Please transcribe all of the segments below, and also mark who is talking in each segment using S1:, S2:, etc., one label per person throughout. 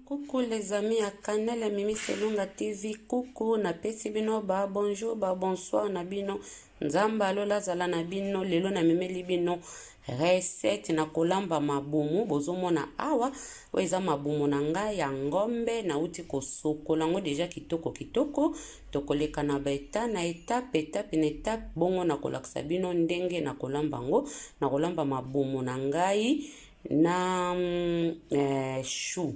S1: Coucou les amis à Canal Mimi Selunga TV. Coucou na pesi bino ba bonjour ba bonsoir na bino. Nzamba lola zala na bino lelo na memeli bino recette na kolamba mabumu bozomona awa oeza mabumu na ngai ya ngombe na uti kosokola ngo deja kitoko tokoleka na baeta na etape na etape bongo na kolakisa bino ndenge na kolamba ngo na kolamba mabumu na ngai na chou.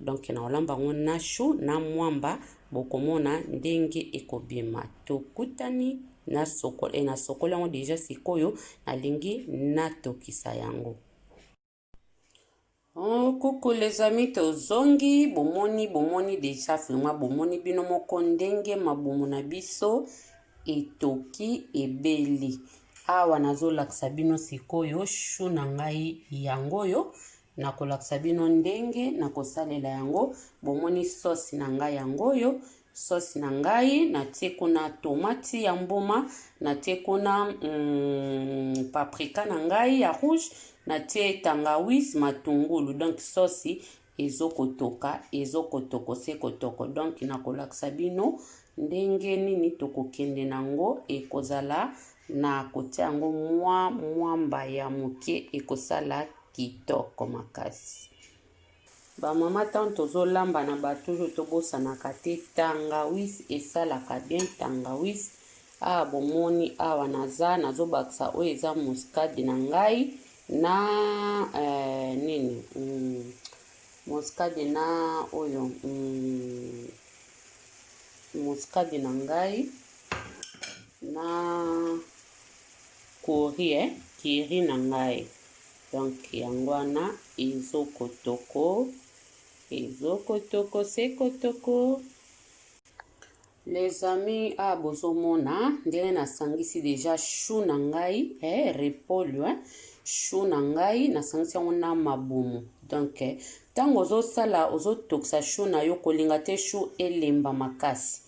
S1: Donc na olamba ngo na chou na mwamba bokomona ndenge ekobima tokutani na sokola na sokola ngo deja sikoyo nalingi natokisa yango. Coucou les amis tozongi bomoni deja vraiment bomoni bino moko ndenge mabumu na biso etoki ebeli awa nazolakisa bino sikoyo chou na ngai yangoyo na kolakisa bino ndenge na kosalela yango bomoni sauce na ngai yangoyo sauce na ngai natie kuna tomati ya mbuma natie kuna paprika na ngai ya rouge natie tangawizi matungulu donc sauce ezokotoko sekotoko donc na kolakisa bino ndenge nini tokokende nango ekozala na kotia yango mwamba ya moke ekosala kitoko makasi. Ba mama tant tozolamba na ba toujours tobosanaka te tangawizi esalaka bien tangawizi. Bomoni awa nazobakisa oyo eza muscade na ngai na nini muscade na oyo muscade na ngai na kiri na ngai. Donc yango wana ezokotoko sekotoko. Les amis bozomona ndenge nasangisi deja chou na ngai repolyo chou na ngai nasangisi yango na mabumu. Donc tango ozotokisa chou na yo kolinga te chou elemba makasi.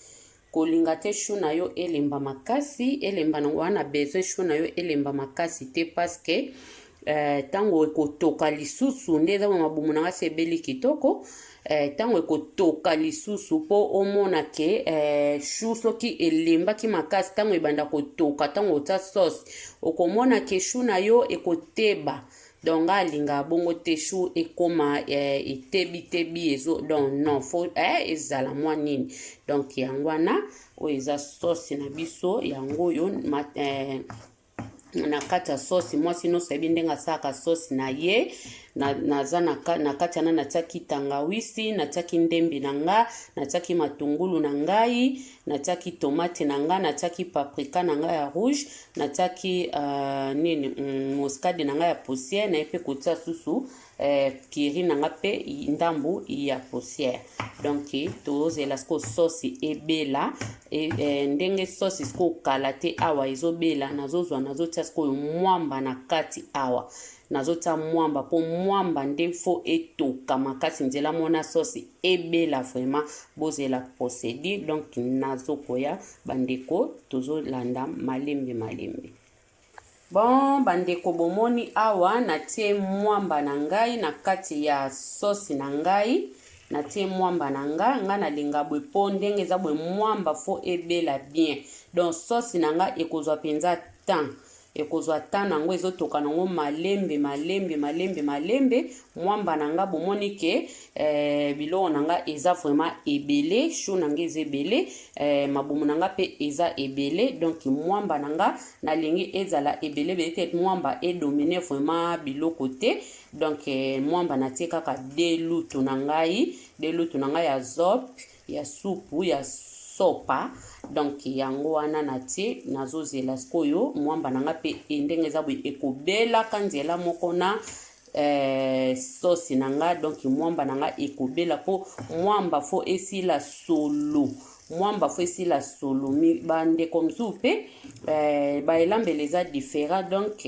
S1: Kolinga te chou na yo elemba makasi elemba nango wana besoin chou na yo elemba makasi te parce que tango ekotoka lisusu ndeza mabumu nanga sebeli kitoko tango ekotoka lisusu po omona ke chou soki elembaki makasi tango ebanda kotoka tango ota sauce okomona ke chou na yo ekoteba donc alinga bongo te chou ekoma etebi ezo donc non faut ezala mwa nini donc yango wana oyo eza sauce na biso yango yo na kati ya sauce mwasi nyonso ayebi ndenge asalaka sauce na ye naza na kati yana natiaki tangawizi natiaki ndembe na nga natiaki matungulu na ngai natiaki tomate na nga natiaki paprika na ngai ya rouge natiaki muscade na ngai ya poussière na ye mpe kotia susu kiri na nga mpe ndambu ya poussière. Donc tozela siko sauce ebela ndenge sauce siko kala te awa ezobela nazotia siko mwamba na kati awa nazotia mwamba po mwamba nde fo etoka makasi nzela mona sauce ebela vraiment bozela procédure. Donc nazokoya bandeko tozolanda malembe. Bon bandeko bomoni awa natie mwamba na ngai na kati ya sauce na ngai natie mwamba na nga nalinga bwe po ndenge eza bwe mwamba fo ebela bien. Donc sauce na nga ekozwa penza temps ekozwa temps nango ezotoka nango malembe mwamba na nga bomoni ke biloko na nga eza vraiment ebele chou na nga eza ebele mabumu na nga pe eza ebele. Donc mwamba na nga nalingi ezala ebele peut-être mwamba edomine vraiment biloko te. Donc mwamba natie kaka delutu na ngai ya zop ya supu ya sopa. Donc yango wana natie nazozela sikoyo mwamba na nga pe ndenge eza bwe ekobela kanzela moko na sauce na nga. Donc mwamba na nga ekobela po mwamba fo esila solo bandeko msusu mpe baelambela eza différent. Donc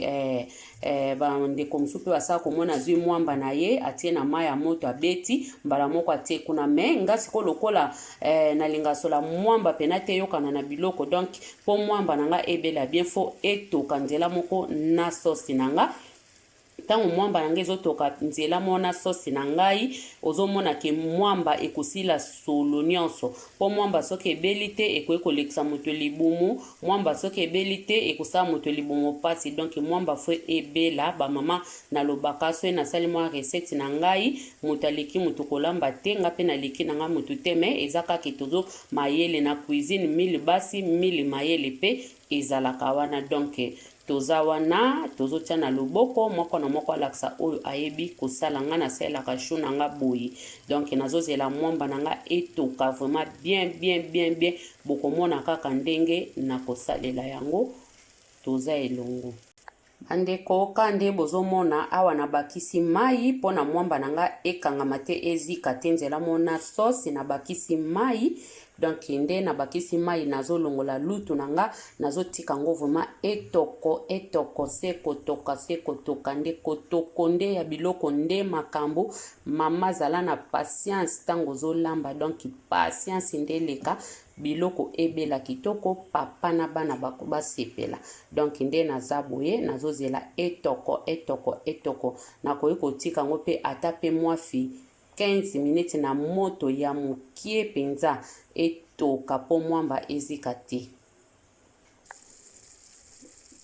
S1: bandeko msusu mpe basala komona azwi mwamba na ye atie na mai ya moto abeti mbala moko atie kuna me nga siko lokola nalinga sola mwamba pena te yokana na biloko. Donc po mwamba na nga ebela bien fo etoka nzela moko na sauce na nga Tango mwamba nange ezotoka nzela mona sauce na ngai ozomona ke mwamba ekosila solo nyonso po mwamba soki ebeli te ekoki kolekisa moto libumu mwamba soki ebeli te ekosala moto libumu pasi donc mwamba fo ebela bamama nalobaka so nasali mwa recette na ngai moto aleki moto kolamba te nga mpe naleki na ngai moto te me eza kaka tozo mayele na cuisine mili basi mili mayele mpe ezalaka wana donc toza wana tozotia na loboko moko na moko alakisa oyo ayebi kosala nga nasalelaka chou na nga boye donc nazozela mwamba na nga etoka vraiment bien bokomona kaka ndenge na kosalela yango toza elongo bandeko kande bozomona awa na bakisi mai mpona mwamba na nga ekangama te ezika te nzela mona sauce na bakisi mai donc nde na bakisi mai nazolongola lutu na nga nazotika ngo vraiment etoko sekotoka nde kotoko nde ya biloko nde makambo mama zala na patience tango zolamba donc patience nde leka biloko ebela kitoko papa na bana bako basepela donc nde naza boye nazozela etoko nakoki kotika ngo pe ata pe mwafi 15 minutes na moto ya mokie penza etoka po mwamba ezika te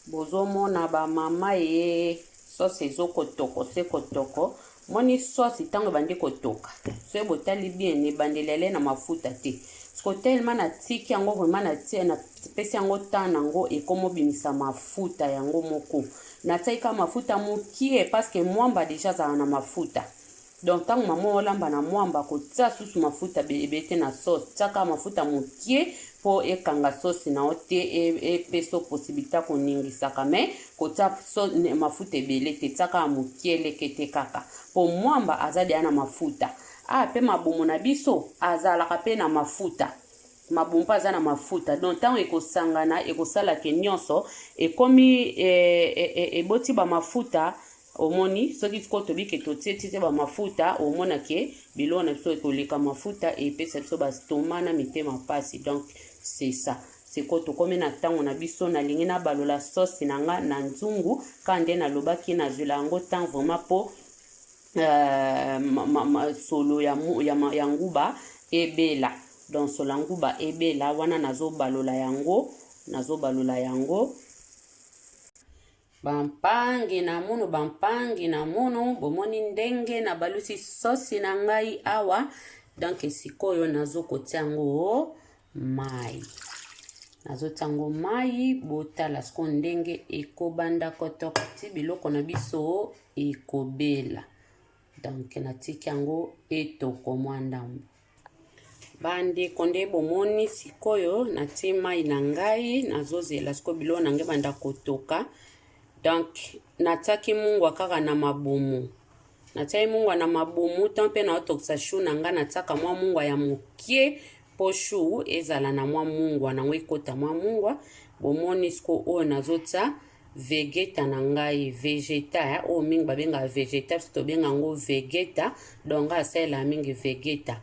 S1: bozomona ba mama ye sauce ezokotoko sekotoko moni sauce tango bandi kotoka so botali bien ebandelele na mafuta te sko tellement na tiki yango vraiment na tie na pesi yango temps nango ekomobimisa mafuta yango moko na taika mafuta mokie parce que mwamba déjà za na mafuta donc tango mama olamba na mwamba kotia susu mafuta ebete na sauce tiaka mafuta mokie po ekanga sauce na ote epeso possibilité koningisaka me kotia mafuta ebele te tiaka mokie lekete kaka po mwamba azali na mafuta pe mabumu na biso azalaka pe na mafuta mabumu pa aza na mafuta donc tango ekosangana ekosala ke nyonso ekomi eboti ba mafuta omoni soki ko tobike totie ba mafuta omona ke biloko na biso ekoleka mafuta epesa biso ba stoma na mitema pasi donc c'est ça c'est ko tokomi na tango na biso nalingi na balola sauce na nga na nzungu kande na lobaki na zula yango temps vraiment po solo ya nguba ebela donc solo nguba ebela wana nazobalola yango bampangi na mono bomoni ndenge na balusi sauce na ngai awa donc sikoyo nazokotia yango mai botala siko ndenge ekobanda kotoka ti biloko na biso ekobela donc natiki yango etoko mwandambo bandeko nde bomoni sikoyo natie mai na ngai nazozela siko biloko na ngai banda kotoka donc natiaki mungwa kaka na mabumu tampe na otokisa chou na ngai natiaka mwa mungwa ya mokie po chou ezala na mwa mungwa nango ekota mwa mungwa bomoni siko oyo nazotia vegeta na ngai vegeta oyo mingi babengaka vegeta so tobenga yango vegeta donc asalela mingi vegeta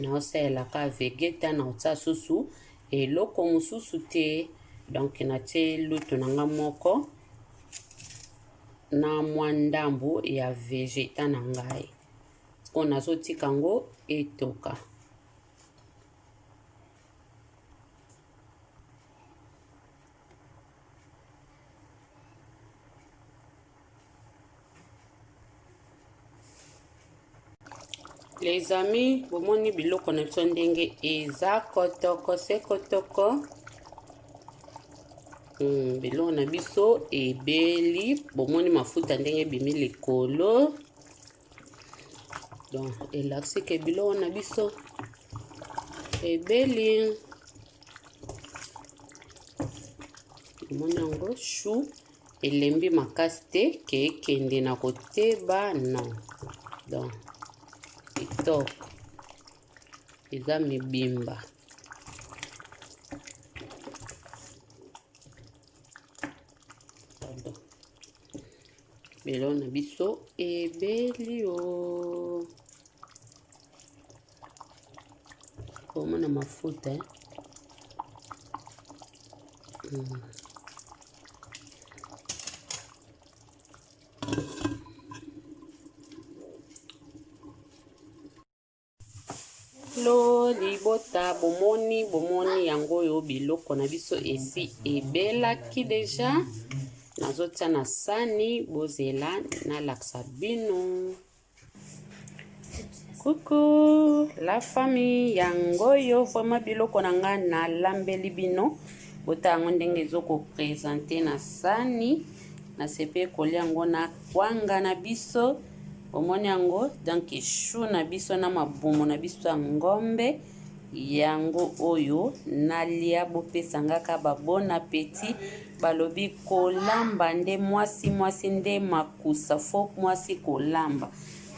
S1: naosalelaka vegeta na otia susu eloko mosusu te donc natie lutu na nga moko na mwa ndambo ya vegeta na ngai siko nazotika yango etoka les amis bomoni biloko na biso ndenge eza kotoko sekotoko biloko na biso ebeli bomoni mafuta ndenge ebimi likolo donc elakisi ke biloko na biso ebeli bomoni yango chou elembi makasi te ke ekende na koteba non donc kitoko eza mibimba biloko na biso ebeli o omona mafuta Hello libota bomoni yango yo biloko na biso esi ebelaki deja nazotia na sani bozela na laksa bino. Coucou la famille yango yo vraiment biloko na nga na lambeli bino bota yango ndenge ezoko présenter na sani na sepe kolia yango na kwanga na biso. Omoni yango donc chou na biso na mabumu na biso ya ngombe yango oyo nalia bopesa ngaka ba bon appétit balobi kolamba nde mwasi nde makusa fo mwasi kolamba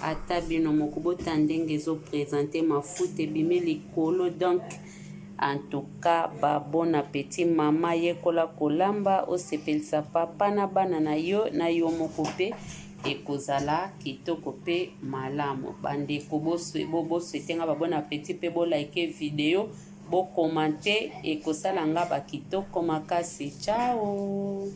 S1: ata bino moko bota ndenge zo présenter mafuta ebimi likolo. Donc en tout cas ba bon appétit mama yekola kolamba osepelisa papa na bana na yo moko pe ekozala kitoko pe malamu. Bandeko boswetenga ba bon appétit pe bo like video bo commenter ekosala nga ba kitoko makasi. Ciao.